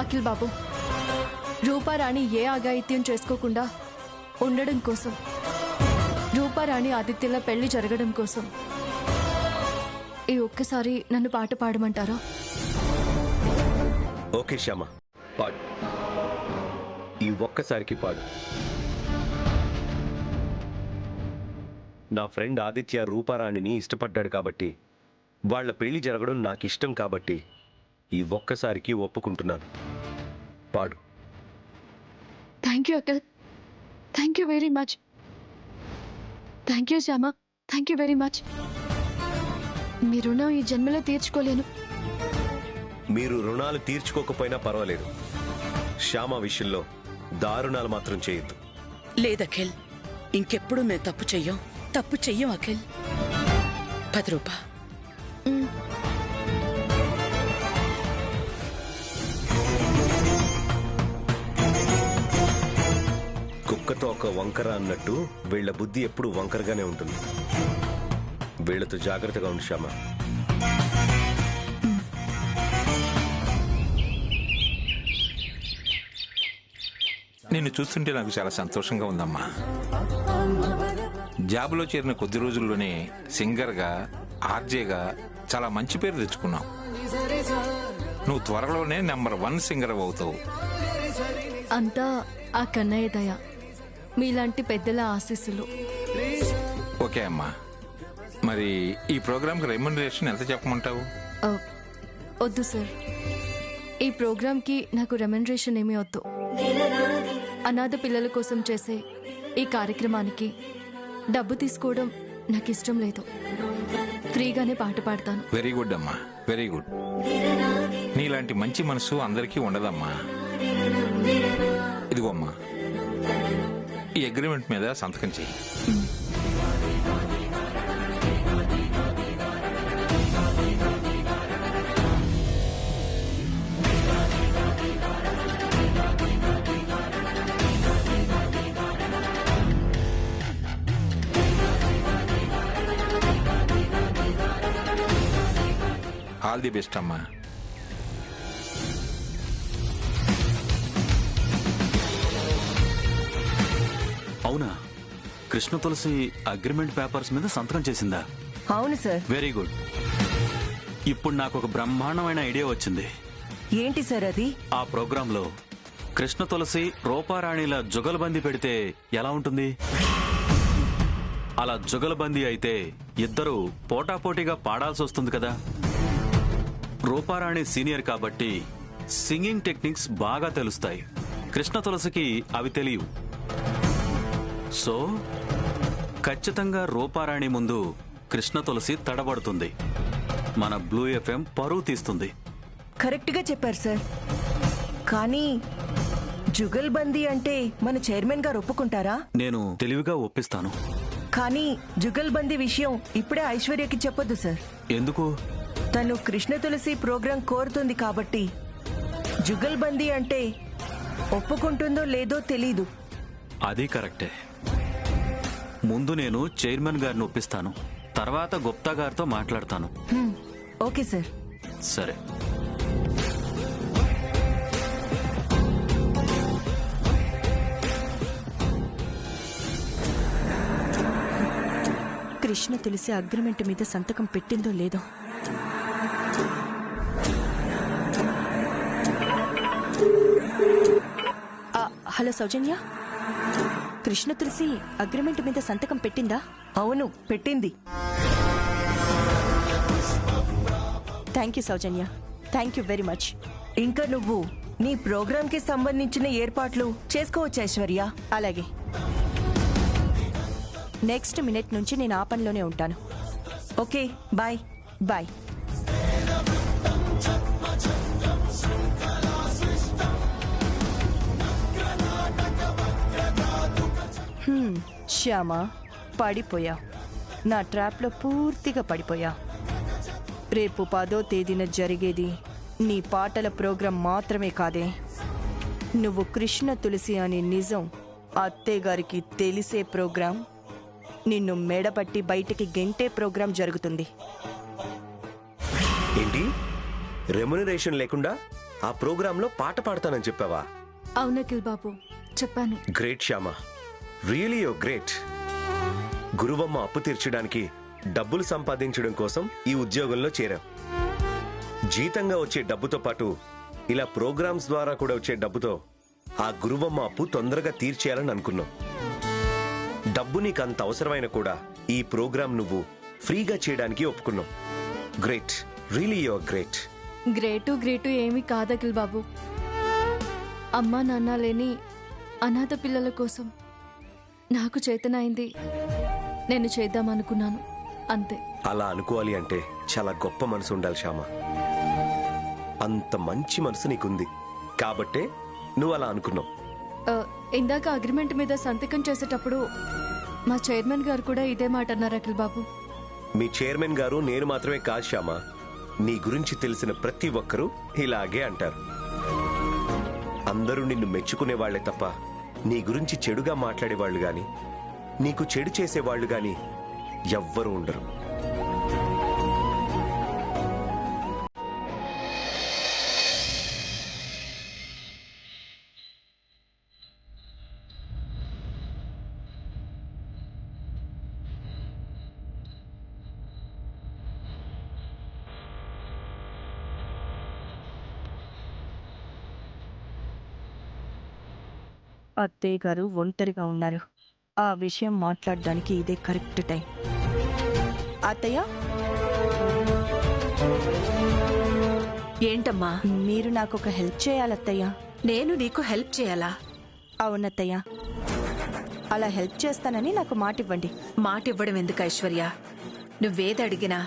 అఖిల్ బాబు, రూపారాణి ఏ అఘాయిత్యం చేసుకోకుండా ఉండడం కోసం, రూపారాణి ఆదిత్యల పెళ్లి జరగడం కోసం ఈ ఒక్కసారి నన్ను పాట పాడమంటారా? ఓకే శ్యామ, పాడు. ఈ ఒక్కసారికి పాడు. నా ఫ్రెండ్ ఆదిత్య రూపారాణిని ఇష్టపడ్డాడు కాబట్టి, వాళ్ళ పెళ్లి జరగడం నాకు ఇష్టం కాబట్టి ఈ ఒక్కసారికి ఒప్పుకుంటున్నాను. పాడు. Thank you Akhil, thank you very much. Thank you Shyama, thank you very much. మీ రుణం ఈ జన్మలో తీర్చుకోలేను. మీరు రుణాలు తీర్చుకోకపోయినా పర్వాలేదు, శ్యామ విషయంలో దారుణాలు మాత్రం చేయొద్దు. లేదఖిల్, ఇంకెప్పుడు మేము తప్పు చెయ్యం అఖిల్. 10 రూపాయలు. కుక్కతో ఒక వంకర అన్నట్టు వీళ్ల బుద్ధి ఎప్పుడు వంకరగానే ఉంటుంది. వీళ్లతో జాగ్రత్తగా ఉండు శ్యామ. నిన్ను చూస్తుంటే నాకు చాలా సంతోషంగా ఉందమ్మా. జాబ్లో చేరిన కొద్ది రోజుల్లోనే సింగర్గా, ఆర్జేగా చాలా మంచి పేరు తెచ్చుకున్నావు. నువ్వు త్వరలోనే #1 సింగర్ అవుతావు. అంతా ఆ కన్నయ్య దయ, మీలాంటి పెద్దల ఆశీస్సులు. ఓకే అమ్మా, మరి ఈ ప్రోగ్రామ్కి రెమ్యునరేషన్ ఎంత చెప్పమంటావు? వద్దు సార్, ఈ ప్రోగ్రామ్కి నాకు రెమ్యునరేషన్ ఏమీ వద్దు. అనాథ పిల్లల కోసం చేసే ఈ కార్యక్రమానికి డబ్బు తీసుకోవడం నాకు ఇష్టం లేదు. ఫ్రీగానే పాట పాడతాను. వెరీ గుడ్ అమ్మా, వెరీ గుడ్. నీలాంటి మంచి మనసు అందరికీ ఉండదమ్మా. ఇదిగో అమ్మా, ఈ అగ్రిమెంట్ మీద సంతకం చెయ్యి. ఆల్ ది బెస్ట్ అమ్మా. అవునా, కృష్ణ తులసి అగ్రిమెంట్ పేపర్స్ మీద సంతకం చేసిందా? అవును సార్. Very good. ఇప్పుడు నాకు ఒక బ్రహ్మాండమైన ఐడియా వచ్చింది. ఏంటి సార్ అది? ఆ ప్రోగ్రాంలో కృష్ణ తులసి రూపారాణిల జుగల్బందీ పెడితే ఎలా ఉంటుంది? అలా జుగల్బందీ అయితే ఇద్దరు పోటాపోటీగా పాడాల్సి వస్తుంది కదా. రూపారాణి సీనియర్ కాబట్టి సింగింగ్ టెక్నిక్స్ బాగా తెలుస్తాయి. కృష్ణ తులసికి అవి తెలియవు. సో ఖచ్చితంగా రూపారాణి ముందు కృష్ణ తులసి తడబడుతుంది. మన బ్లూ ఎఫ్ఎం పరువు తీస్తుంది. కరెక్ట్ గా చెప్పారు సార్. కానీ జుగల్బందీ అంటే మన చైర్మన్ గారు ఒప్పుకుంటారా? నేను తెలివిగా ఒప్పిస్తాను. కానీ జుగల్బందీ విషయం ఇప్పుడే ఐశ్వర్యకి చెప్పొద్దు సార్. ఎందుకు? తను కృష్ణ తులసి ప్రోగ్రాం కోరుతుంది కాబట్టి జుగల్బందీ అంటే ఒప్పుకుంటుందో లేదో తెలీదు. అది కరెక్టే. ముందు నేను చైర్మన్ గారిని ఒప్పిస్తాను, తర్వాత గుప్తా గారితో మాట్లాడతాను. Okay sir. సరే. కృష్ణ తులసి అగ్రిమెంట్ మీద సంతకం పెట్టిందో లేదో. హలో సౌజన్య, కృష్ణ తులసి అగ్రిమెంట్ మీద సంతకం పెట్టిందా? అవును, పెట్టింది. Thank you Soujanya, thank you very much. ఇంకా నువ్వు నీ ప్రోగ్రామ్ కి సంబంధించిన ఏర్పాట్లు చేసుకోవచ్చు ఐశ్వర్య. అలాగే, నెక్స్ట్ మినిట్ నుంచి నేను ఆ పనిలోనే ఉంటాను. Okay, bye. బాయ్. శ్యామ, పడిపోయా. నా ట్రాప్లో పూర్తిగా పడిపోయా. రేపు 10వ తేదీన జరిగేది నీ పాటల ప్రోగ్రాం మాత్రమే కాదే, నువ్వు కృష్ణ తులసి అనే నిజం అత్తయ్యగారికి తెలిసే ప్రోగ్రాం, నిన్ను మెడపట్టి బయటికి గెంటే ప్రోగ్రాం జరుగుతుంది. ఏంటి? రెమ్యునరేషన్ లేకుండా ఆ ప్రోగ్రాంలో పాట పాడతానని చెప్పావా? అవును అఖిల్ బాబు, చెప్పాను. గ్రేట్ శ్యామ, రియలీ యో గ్రేట్. గురువమ్మ అప్పు తీర్చడానికి డబ్బులు సంపాదించడం కోసం ఈ ఉద్యోగంలో చేరావు. జీతంగా వచ్చే డబ్బుతో పాటు ఇలా ప్రోగ్రామ్స్ ద్వారా కూడా వచ్చే డబ్బుతో ఆ గురువమ్మ అప్పు తొందరగా తీర్చేయాలని అనుకున్నావు. డబ్బు నీకు అంత అవసరమైన కూడా ఈ ప్రోగ్రాం నువ్వు ఫ్రీగా చేయడానికి ఒప్పుకున్నావు. గ్రేట్, రియలీ యో గ్రేట్. గ్రేటు ఏమీ కాదు అఖిల్ బాబు. అమ్మా నాన్న లేని అనాథ పిల్లల కోసం నాకు చేతనైంది నేను చేద్దామనుకున్నాను, అంతే. అలా అనుకోవాలి అంటే చాలా గొప్ప మనసు ఉండాలి శ్యామ. అంత మంచి మనసు నీకుంది కాబట్టే నువ్వు అలా అనుకున్నావు. ఇందాక అగ్రిమెంట్ మీద సంతకం చేసేటప్పుడు మా చైర్మన్ గారు కూడా ఇదే మాట అన్నారు అఖిల్ బాబు. మీ చైర్మన్ గారు నేను మాత్రమే కాదు శ్యామ, నీ గురించి తెలిసిన ప్రతి ఒక్కరూ ఇలాగే అంటారు. అందరూ నిన్ను మెచ్చుకునేవాళ్లే తప్ప నీ గురించి చెడుగా మాట్లాడేవాళ్లు గాని నీకు చెడు చేసేవాళ్లు గాని ఎవ్వరూ ఉండరు. అత్తయ్య గారు ఒంటరిగా ఉన్నారు. ఆ విషయం మాట్లాడడానికి ఇదే కరెక్ట్ టైం. అత్తయ్య, ఏంటమ్మా? మీరు నాకు ఒక హెల్ప్ చేయాలత్తయ్య. నేను నీకు హెల్ప్ చేయాలా? అవునత్తయ్య, అలా హెల్ప్ చేస్తానని నాకు మాట ఇవ్వండి. మాట ఇవ్వడం ఎందుకు ఐశ్వర్య? నువ్వేది అడిగినా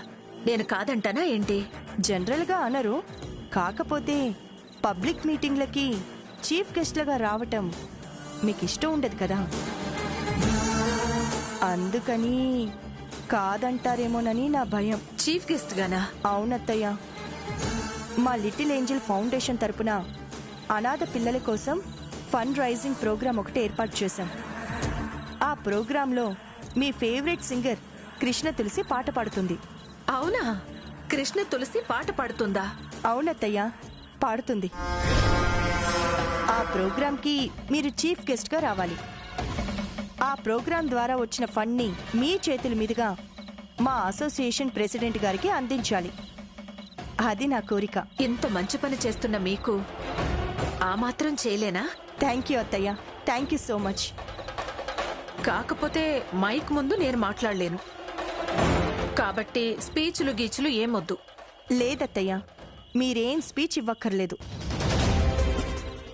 నేను కాదంటానా ఏంటి? జనరల్గా అనరు, కాకపోతే పబ్లిక్ మీటింగ్లకి చీఫ్ గెస్ట్లుగా రావటం మీకు ఇష్టం ఉండదు కదా, అందుకని కాదంటారేమోనని నా భయం. చీఫ్ గెస్ట్ గానా? అవునత్తయ్య, మా లిటిల్ ఏంజల్ ఫౌండేషన్ తరపున అనాథ పిల్లల కోసం ఫండ్ రైజింగ్ ప్రోగ్రాం ఒకటి ఏర్పాటు చేశాం. ఆ ప్రోగ్రాంలో మీ ఫేవరెట్ సింగర్ కృష్ణ తులసి పాట పాడుతుంది. అవునా? కృష్ణ తులసి పాట పాడుతుందా? అవునత్తయ్య, పాడుతుంది. ఆ ప్రోగ్రాంకి మీరు చీఫ్ గెస్ట్గా రావాలి. ఆ ప్రోగ్రాం ద్వారా వచ్చిన ఫండ్ని మీ చేతుల మీదుగా మా అసోసియేషన్ ప్రెసిడెంట్ గారికి అందించాలి. అది నా కోరిక. ఇంత మంచి పని చేస్తున్న మీకు ఆ మాత్రం చేయలేనా? థ్యాంక్ యూ అత్తయ్య, థ్యాంక్ యూ సో మచ్. కాకపోతే మైక్ ముందు నేను మాట్లాడలేను కాబట్టి స్పీచ్లు గీచులు ఏమొద్దు. లేదత్తయ్య, మీరేం స్పీచ్ ఇవ్వక్కర్లేదు.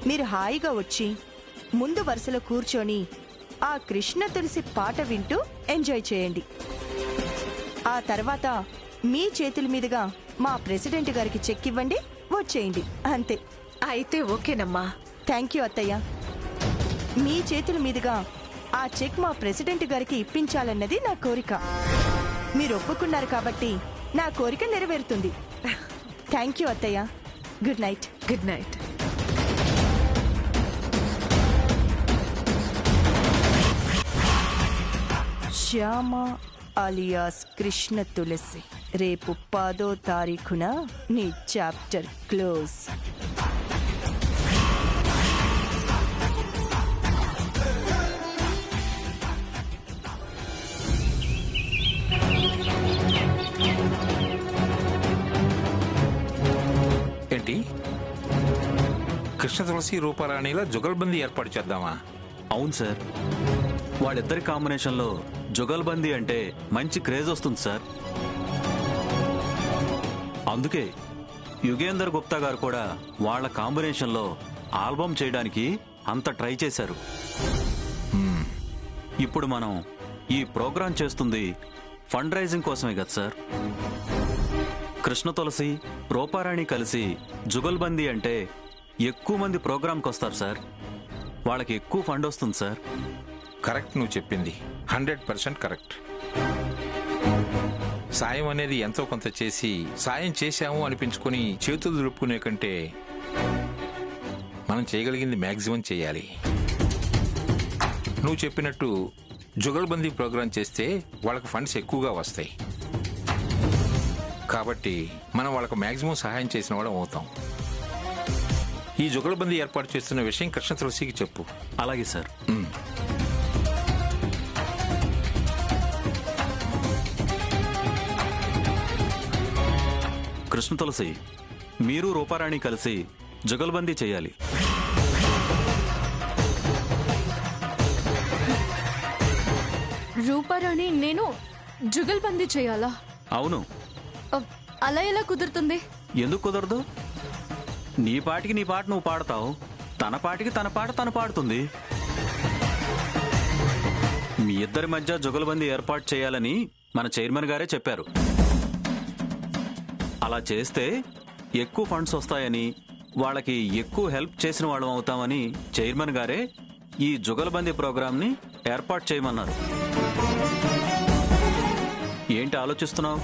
మీరు హాయిగా వచ్చి ముందు వరుసలో కూర్చొని ఆ కృష్ణ తులసి పాట వింటూ ఎంజాయ్ చేయండి. ఆ తర్వాత మీ చేతుల మీదుగా మా ప్రెసిడెంట్ గారికి చెక్ ఇవ్వండి, వచ్చేయండి, అంతే. అయితే ఓకేనమ్మా. థ్యాంక్ యూ అత్తయ్య. మీ చేతుల మీదుగా ఆ చెక్ మా ప్రెసిడెంట్ గారికి ఇప్పించాలన్నది నా కోరిక. మీరు ఒప్పుకున్నారు కాబట్టి నా కోరిక నెరవేరుతుంది. థ్యాంక్ యూ అత్తయ్య. Good night. Good night. Shyama alias Krishna Tulasi, రేపు 10వ తారీఖున నీ చాప్టర్ క్లోజ్. ఏంటి, కృష్ణ తులసి రూపారాణిలా జుగల్బందీ ఏర్పాటు చేద్దామా? అవును సార్, వాళ్ళిద్దరి కాంబినేషన్లో జుగల్బందీ అంటే మంచి క్రేజ్ వస్తుంది సార్. అందుకే యుగేందర్ గుప్తా గారు కూడా వాళ్ళ కాంబినేషన్లో ఆల్బమ్ చేయడానికి అంత ట్రై చేశారు. ఇప్పుడు మనం ఈ ప్రోగ్రాం చేస్తుంది ఫండ్ రైజింగ్ కోసమే కదా సార్. కృష్ణ తులసి, రూపారాణి కలిసి జుగల్బందీ అంటే ఎక్కువ మంది ప్రోగ్రాంకి వస్తారు సార్, వాళ్ళకి ఎక్కువ ఫండ్ వస్తుంది సార్. కరెక్ట్, నువ్వు చెప్పింది 100% కరెక్ట్. సాయం అనేది ఎంతో కొంత చేసి సాయం చేశాము అనిపించుకొని చేతులు దులుపుకునే కంటే మనం చేయగలిగింది మ్యాక్సిమం చేయాలి. నువ్వు చెప్పినట్టు జుగల్బందీ ప్రోగ్రాం చేస్తే వాళ్ళకి ఫండ్స్ ఎక్కువగా వస్తాయి కాబట్టి మనం వాళ్ళకు మ్యాక్సిమం సహాయం చేసిన వాళ్ళం అవుతాం. ఈ జుగలబందీ ఏర్పాటు చేస్తున్న విషయం కృష్ణ తులసికి చెప్పు. అలాగే సార్. కృష్ణ తులసి, మీరు రూపారాణి కలిసి జుగల్బందీ చేయాలి. రూపారాణి నేను జుగల్బందీ చేయాలా? అవును. అలా ఎలా కుదురుతుంది? ఎందుకు కుదరదు? నీ పాటికి నీ పాట నువ్వు పాడతావు, తన పాటికి తన పాట తను పాడుతుంది. మీ ఇద్దరి మధ్య జుగల్బందీ ఏర్పాటు చేయాలని మన చైర్మన్ గారే చెప్పారు. అలా చేస్తే ఎక్కువ ఫండ్స్ వస్తాయని, వాళ్ళకి ఎక్కువ హెల్ప్ చేసిన వాళ్ళం అవుతామని చైర్మన్ గారే ఈ జుగల్బందీ ప్రోగ్రాంని ఏర్పాటు చేయమన్నారు. ఏంటి ఆలోచిస్తున్నావు?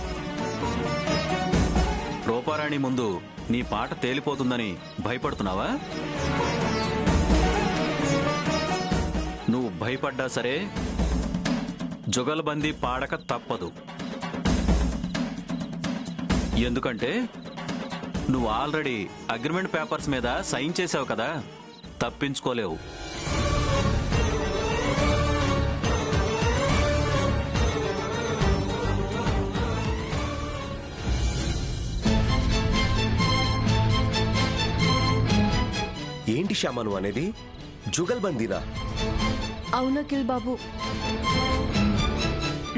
రూపారాణి ముందు నీ పాట తేలిపోతుందని భయపడుతున్నావా? నువ్వు భయపడ్డా సరే జుగల్బందీ పాడక తప్పదు. ఎందుకంటే నువ్వు ఆల్రెడీ అగ్రిమెంట్ పేపర్స్ మీద సైన్ చేసావు కదా, తప్పించుకోలేవు. ఏంటి శ్యామ నువ్వు అనేది? జుగల్బందీనా? అవును అఖిల్ బాబు.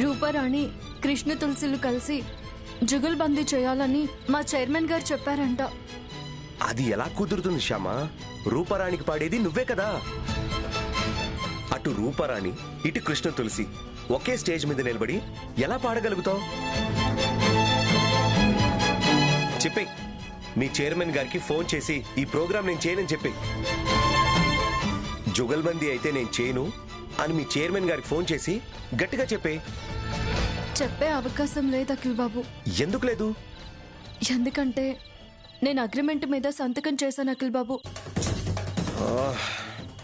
రూపారాణి కృష్ణ తులసిలు కలిసి జుగల్బందీ చేయాలని మా చైర్మన్ గారు చెప్పారంట. అది ఎలా కుదురుతుంది శ్యామ? రూపారాణికి పాడేది నువ్వే కదా. అటు రూపారాణి ఇటు కృష్ణ తులసి ఒకే స్టేజ్ మీద నిలబడి ఎలా పాడగలుగుతావు? చెప్పే, మీ చైర్మన్ గారికి ఫోన్ చేసి ఈ ప్రోగ్రాం నేను చేయనని చెప్పి, జుగల్బందీ అయితే నేను చేయను అని మీ చైర్మన్ గారికి ఫోన్ చేసి గట్టిగా చెప్పే అవకాశం లేదు అఖిల్ బాబు. ఎందుకు లేదు? ఎందుకంటే నేను అగ్రిమెంట్ మీద సంతకం చేశాను అఖిల్ బాబు.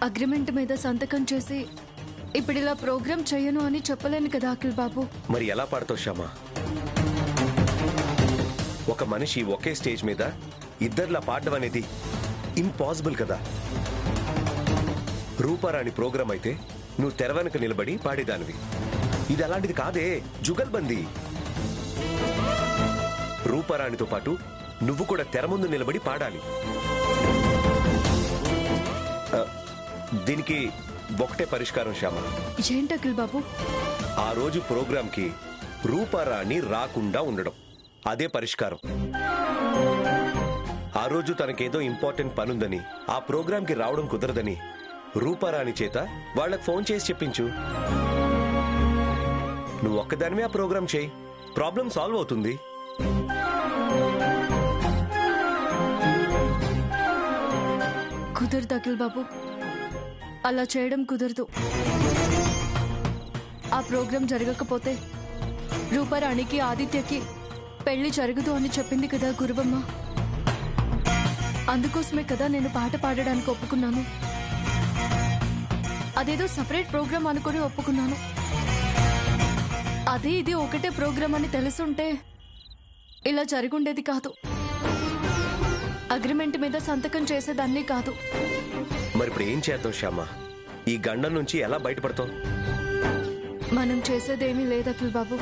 అగ్రిమెంట్ మీద సంతకం చేసి ఇప్పుడు ఇలా ప్రోగ్రాం చేయను అని చెప్పలేను కదా అఖిల్ బాబు. మరి ఎలా పాడతావు శ్యామ? ఒక మనిషి ఒకే స్టేజ్ మీద ఇద్దరిలా పాడడం అనేది ఇంపాసిబుల్ కదా. రూపారాణి ప్రోగ్రాం అయితే నువ్వు తెర వెనుక నిలబడి పాడేదానివి. ఇది అలాంటిది కాదే, జుగల్బందీ. రూపారాణితో పాటు నువ్వు కూడా తెర ముందు నిలబడి పాడాలి. దీనికి ఒకటే పరిష్కారం శ్యామ. ఏంటి అఖిల్ బాబు? ఆ రోజు ప్రోగ్రాంకి రూపారాణి రాకుండా ఉండడం, అదే పరిష్కారం. ఆ రోజు తనకేదో ఇంపార్టెంట్ పనుందని ఆ ప్రోగ్రాంకి రావడం కుదరదని రూపారాణి చేత వాళ్ళకి ఫోన్ చేసి చెప్పించు. నువ్వు ఒక్కదానివే ఆ ప్రోగ్రాం చేయి, ప్రాబ్లం సాల్వ్ అవుతుంది. కుదరదు అఖిల్ బాబు, అలా చేయడం కుదరదు. ఆ ప్రోగ్రాం జరగకపోతే రూపారాణికి ఆదిత్యకి పెళ్లి జరగదు అని చెప్పింది కదా గురువమ్మ. అందుకోసమే కదా నేను పాట పాడడానికి ఒప్పుకున్నాను. అదేదో సపరేట్ ప్రోగ్రాం అనుకుని ఒప్పుకున్నాను. అదే ఇది ఒకటే ప్రోగ్రాం అని తెలుసుంటే ఇలా జరుగుండేది కాదు. అగ్రిమెంట్ మీద సంతకం చేసేదాన్ని కాదు. మరి ఇప్పుడు ఏం చేద్దాం శ్యామ? ఈ గండం నుంచి ఎలా బయటపడతాం? మనం చేసేదేమీ లేదు అఖిల్ బాబు.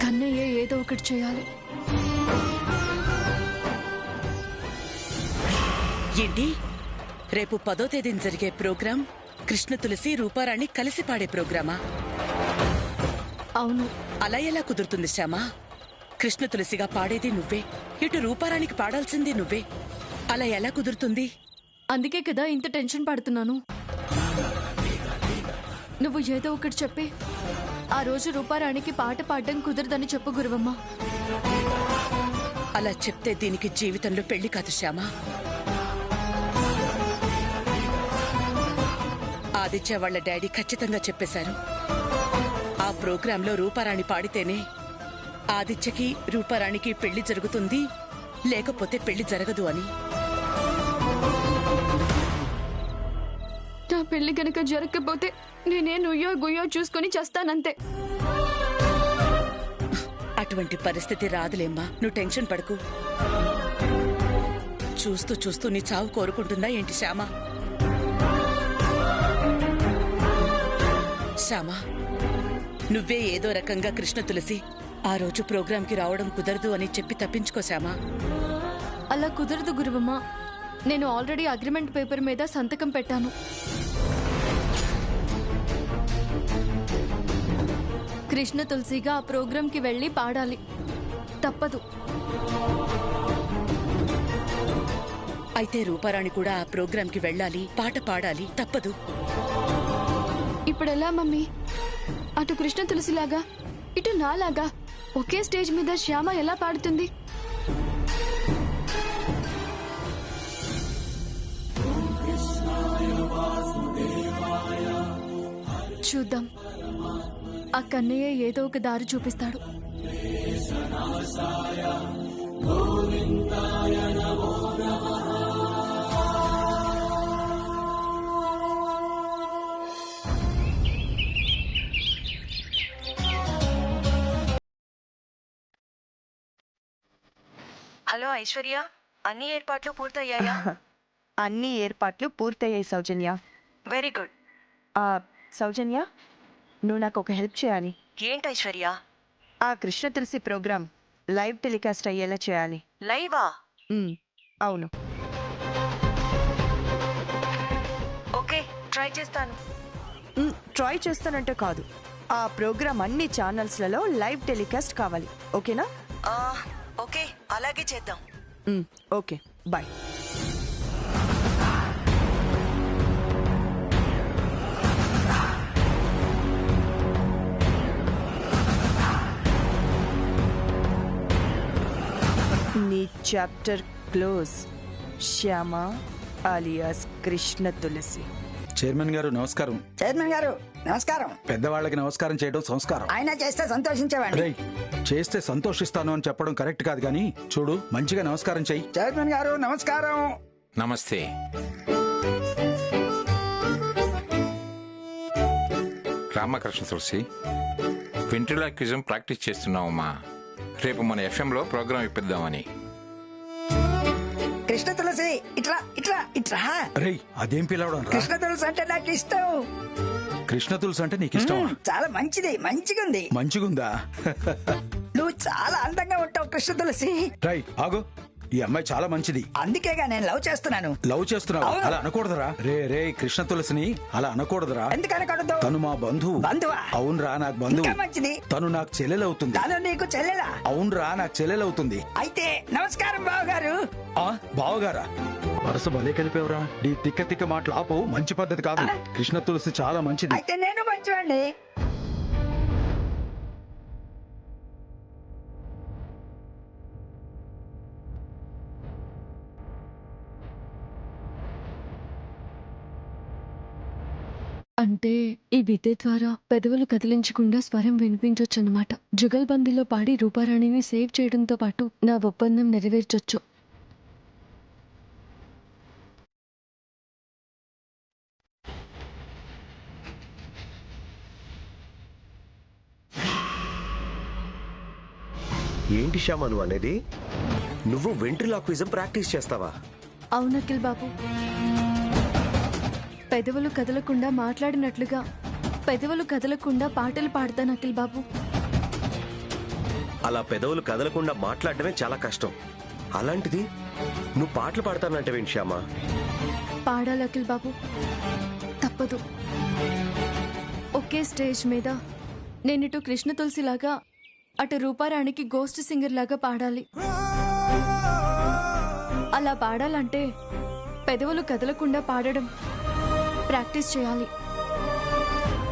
కన్నయ్య ఏదో ఒకటి చేయాలి. ఏంటి? రేపు 10వ తేదీన జరిగే ప్రోగ్రాం కృష్ణ తులసి రూపారాణి కలిసి పాడే ప్రోగ్రామా? అవును. అలా ఎలా కుదురుతుంది శ్యామా? కృష్ణ తులసిగా పాడేది నువ్వే, ఇటు రూపారాణికి పాడాల్సింది నువ్వే. అలా ఎలా కుదురుతుంది? అందుకే కదా ఇంత టెన్షన్ పడుతున్నాను. నువ్వు ఏదో ఒకటి చెప్పి ఆ రోజు రూపారాణికి పాట పాడడం కుదరదని చెప్పు గురువమ్మ. అలా చెప్తే దీనికి జీవితంలో పెళ్లి కాదు శ్యామా. ఆదిత్య వాళ్ళ డాడీ ఖచ్చితంగా చెప్పేశారు, ఆ ప్రోగ్రాంలో రూపారాణి పాడితేనే ఆదిత్యకి రూపారాణికి పెళ్లి జరుగుతుంది, లేకపోతే పెళ్లి జరగదు అని. నా పెళ్లి గనక జరగకపోతే నేనే నుయ్యో గుయ్యో చూసుకుని చేస్తానంతే. అటువంటి అటువంటి పరిస్థితి రాదులేమ్మా, నువ్వు టెన్షన్ పడకు. చూస్తూ చూస్తూ నీ చావు కోరుకుంటుందా ఏంటి శ్యామ? శ్యామ, నువ్వే ఏదో రకంగా కృష్ణ తులసి ఆ రోజు ప్రోగ్రాంకి రావడం కుదరదు అని చెప్పి తప్పించుకో శ్యామ. అలా కుదరదు గురువమ్మ. నేను ఆల్రెడీ అగ్రిమెంట్ పేపర్ మీద సంతకం పెట్టాను. కృష్ణ తులసిగా ఆ ప్రోగ్రాంకి వెళ్ళి పాడాలి, తప్పదు. అయితే రూపారాణి కూడా ఆ ప్రోగ్రాంకి వెళ్ళాలి, పాట పాడాలి, తప్పదు. ఇప్పుడెలా మమ్మీ? అటు కృష్ణ తులసిలాగా ఇటు నాలాగా ఒకే స్టేజ్ మీద శ్యామ ఎలా పాడుతుంది? చూద్దాం, ఆ కన్నయ్య ఏదో ఒక దారి చూపిస్తాడు. హలో ఐశ్వర్య, అన్ని ఏర్పాట్లు పూర్తయ్యాయా? అన్ని ఏర్పాట్లు పూర్తయ్యాయి సౌజన్య. Very good. సౌజన్య, నువ్వు నాకు ఒక హెల్ప్ చేయాలి. ఏంటి ఐశ్వర్య? ఆ కృష్ణ తులసి ప్రోగ్రామ్ లైవ్ టెలికాస్ట్ అయ్యేలా చేయాలి. లైవా? అవును. ఓకే, ట్రై చేస్తాను. ట్రై చేస్తానంటే కాదు, ఆ ప్రోగ్రామ్ అన్ని ఛానల్స్లలో లైవ్ టెలికాస్ట్ కావాలి. ఓకేనా? ఓకే, అలాగే చేద్దాం. Okay, bye. నీ chapter close. Shyama alias Krishna Tulasi. Chairman గారు నమస్కారం. చైర్మన్ గారు నమస్కారం. పెద్దవాళ్ళకి నమస్కారం చేయడం సంస్కారం. ఆయన చేస్తే సంతోషించేవాడిని. రేయ్, చేస్తే సంతోషిస్తాను అని చెప్పడం కరెక్ట్ కాదు, కానీ చూడు, మంచిగా నమస్కారం చెయ్యి. చైర్మన్ గారు నమస్కారం. నమస్తే. రామకృష్ణ తులసి, వెంట్రులాక్విజం ప్రాక్టీస్ చేస్తున్నావమ్మా. రేపు మన ఎఫ్ఎంలో ప్రోగ్రాం ఇప్పిద్దామని. కృష్ణ తులసి, ఇట్రా ఇట్రా ఇట్రా. రేయ్, అదేం పిలవడం రా? కృష్ణ తులసి అంటే నాకు ఇష్టం. కృష్ణ తులసి అంటే నీకు ఇష్టం? చాలా మంచిది, మంచిగుంది. మంచిగుందా? నువ్వు చాలా అందంగా ఉంటావు కృష్ణ తులసి. రై ఆగు, ఈ అమ్మాయి చాలా మంచిది. అందుకేగా నేను లవ్ చేస్తున్నాను. లవ్ చేస్తున్నావు? అవును. అలా అనకూడదురా. రే కృష్ణ తులసిని అలా అనకూడదురా. ఎందుకు అనకూడదు? తను మా బంధువు. బంధువా? అవునరా, నాకు బంధువు. ఇంకా మంచిది. తను నాకు చెల్లెలవుతుంది. తను నీకు చెల్లెలా? అవునరా, నాకు చెల్లెలవుతుంది. అయితే నమస్కారం బావగారు. బావగారా? వరుస భలే కలిపేవరా. ఈ తిక్క తిక్క మాటలు ఆపు, మంచి పద్ధతి కాదు. కృష్ణ తులసి చాలా మంచిది. అయితే నేను మంచివాడిని. అంటే ఈ విద్య ద్వారా పెదవులు కదిలించకుండా స్వరం వినిపించొచ్చు అన్నమాట. జుగల్బందీలో పాడి రూపారాణిని సేవ్ చేయడంతో పాటు నా ఒప్పందం నెరవేర్చొచ్చు. ఏంటి శ్యామ నువ్వు అనేది? నువ్వు వెంట్రిలాక్విజం ప్రాక్టీస్ చేస్తావా? అవును అఖిల్ బాబు. పెదవులు కదలకుండా మాట్లాడినట్లుగా పెదవులు కదలకుండా పాటలు పాడతాను అఖిల్ బాబు. అలా పెదవులు కదలకుండా మాట్లాడటమే చాలా కష్టం. అలాంటిది నువ్వు పాటలు పాడతానంటవేంటి శ్యామ? పాడాలి అఖిల్ బాబు, తప్పదు. ఒకే స్టేజ్ మీద నేను ఇటు కృష్ణ తులసిలాగా అటు రూపారాణికి గోస్ట్ సింగర్ లాగా పాడాలి. అలా పాడాలంటే పెదవులు కదలకుండా పాడడం ప్రాక్టీస్ చేయాలి,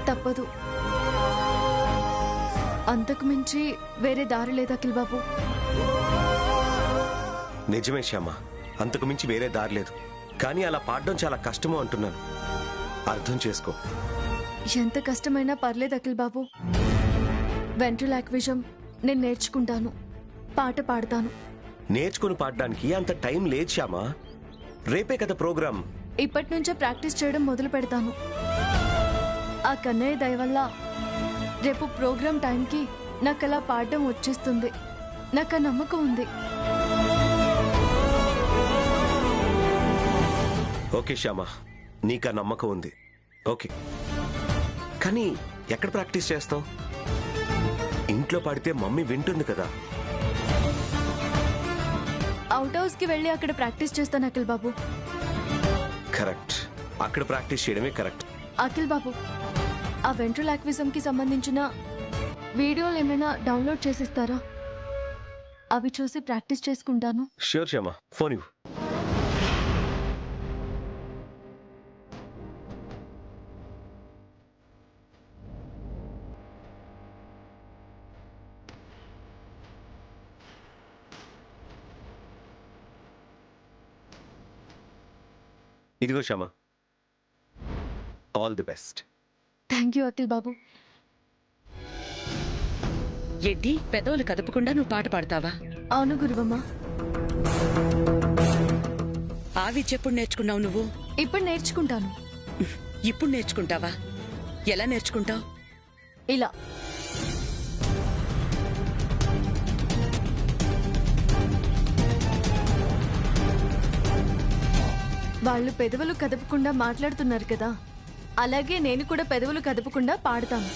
తప్పదు. అంతకు మించి వేరే దారి లేదు అఖిల్ బాబు. నిజమే శ్యామ, అంతకు మించి వేరే దారి లేదు. కానీ అలా పాడడం చాలా కష్టమో అంటున్నాను, అర్థం చేసుకో. ఎంత కష్టమైనా పర్లేదు అఖిల్ బాబు. వెంట్రిలాక్విజం నేను నేర్చుకుంటాను, పాట పాడతాను. నేర్చుకుని పాడడానికి అంత టైం లేదు శ్యామ. రేపే కదా ప్రోగ్రాం. ఇప్పటి నుంచే ప్రాక్టీస్ చేయడం మొదలు పెడతాను. ఆ కన్నయ్య దయ వల్ల రేపు ప్రోగ్రామ్ టైంకి నాకు అలా పాడడం వచ్చేస్తుంది. నాకు ఆ నమ్మకం ఉంది. ఓకే శ్యామ, నీకు ఆ నమ్మకం ఉంది. ఓకే, కానీ ఎక్కడ ప్రాక్టీస్ చేస్తావు? ఇంట్లో పాడితే మమ్మీ వింటుంది కదా. అవుట్ హౌస్ కి వెళ్ళి అక్కడ ప్రాక్టీస్ చేస్తాను అఖిల్ బాబు. కరెక్ట్, అక్కడ ప్రాక్టీస్ చేయడమే కరెక్ట్. అఖిల్ బాబు, ఆ వెంట్రలాక్విజం కి సంబంధించిన వీడియోలు ఏమైనా డౌన్లోడ్ చేసిస్తారా? అవి చూసి ప్రాక్టీస్ చేసుకుంటాను. ష్యూర్ శ్యామ, ఫోన్ ఇవ్వు. ఇదిగో Shyama, all the best. Thank you Akhil బాబు. ఏంటి పెదవులు కదపకుండా నువ్వు పాట పాడతావా? అవును గురువమ్మ. ఆవి చెప్పుడు నేర్చుకున్నావు నువ్వు? ఇప్పుడు నేర్చుకుంటాను. ఇప్పుడు నేర్చుకుంటావా? ఎలా నేర్చుకుంటావు? ఇలా. వాళ్ళు పెదవులు కదపకుండా మాట్లాడుతున్నారు కదా, అలాగే నేను కూడా పెదవులు కదపకుండా పాడతాను.